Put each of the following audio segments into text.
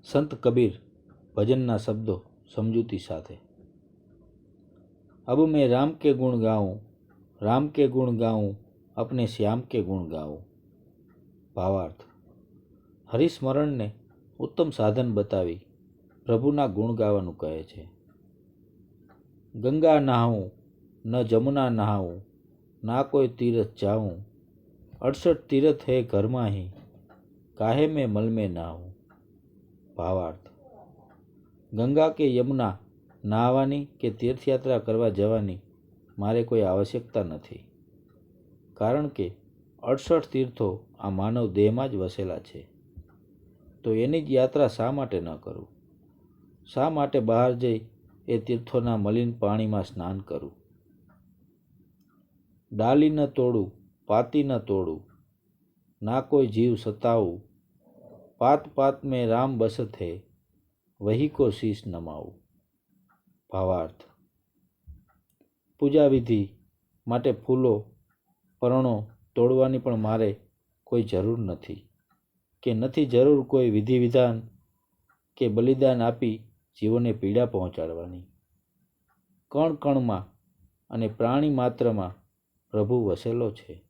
સંત કબીર ભજનના શબ્દો સમજૂતી સાથે। अब मैं राम के गुण गाऊं, राम के गुण गाऊं, अपने श्याम के गुण गाऊं। भावार्थ। हरिस्मरणने उत्तम साधन बतावी प्रभुना गुण गावानुं कहे छे। गंगा नहाऊं न जमुना नहाऊं, ना कोई तीरथ जाऊं, 68 तीरथ है घर माही, काहे में मल में नहाऊं। भावार्थ। गंगा के यमुना नहावानी के तीर्थयात्रा करवा जवानी मारे कोई आवश्यकता नहीं, कारण के 68 तीर्थों आ मानव देह में ज वसेला छे, तो एनी ज यात्रा शा माटे न करूं? शा माटे बहार जई ए तीर्थोना मलिन पाणी में स्नान करूं? डाली न तोड़ू, पाती न तोड़ू, ना कोई जीव सताऊ, पात पात में राम बसत है, वही को शीश नमाऊ। भावार्थ। पूजा विधि माटे फूलो परणो तोड़वानी पण मारे कोई जरूर नहीं, के नहीं जरूर कोई विधि विधान के बलिदान आपी जीवोने पीड़ा पहोंचाड़वानी। कण कण में अने प्राणी मात्र में प्रभु वसेलो छे,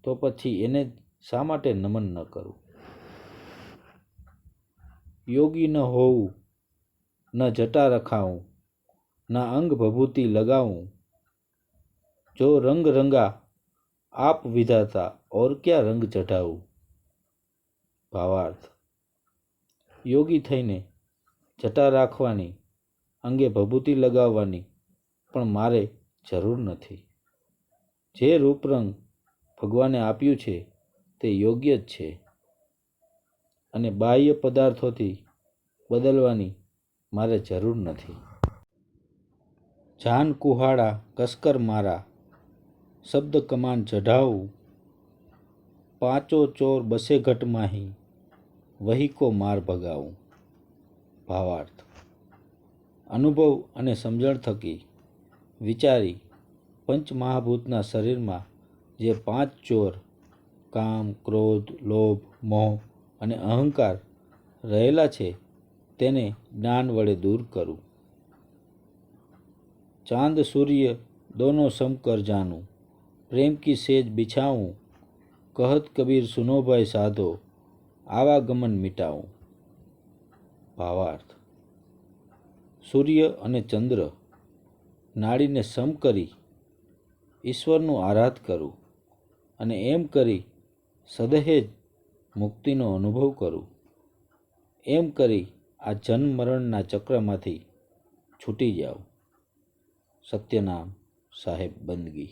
तो पछी एने शा माटे नमन न करूं? योगी न होऊं, न जटा रखाऊं, न अंग भभूति लगाऊं, जो रंग रंगा आप विधाता और क्या रंग चढ़ाऊं। भावार्थ। योगी थईने जटा राखवानी, अंगे भभूति लगाववानी पण मारे जरूर नहीं। जे रूपरंग भगवाने आप्युं छे ते योग्य ज छे, अने बाह्य पदार्थोथी बदलवानी मारे जरूर नहीं। जान कुहाड़ा कसकर मारा, शब्द कमान चढ़ाऊं, पांचों चोर बसे घट माही, वही को मार भगाऊं। भावार्थ। अनुभव अने समझण थकी विचारी पंच महाभूतना शरीर में जे 5 चोर काम, क्रोध, लोभ, मोह अने अहंकार रहेला छे तेने ज्ञान वडे दूर करूं। चांद सूर्य दोनों सम कर जानूं, प्रेम की सेज बिछाऊं, कहत कबीर सुनो भाई साधो, आवागमन मिटाऊं। भावार्थ। सूर्य अने चंद्र नाड़ी ने सम करी ईश्वरनु आराध करूं अने एम करी सदहेज मुक्तिनो अनुभव करूं। एम करी आ जन्म मरणना चक्रमांथी छूटी जाऊं। सत्यनाम साहेब बंदगी।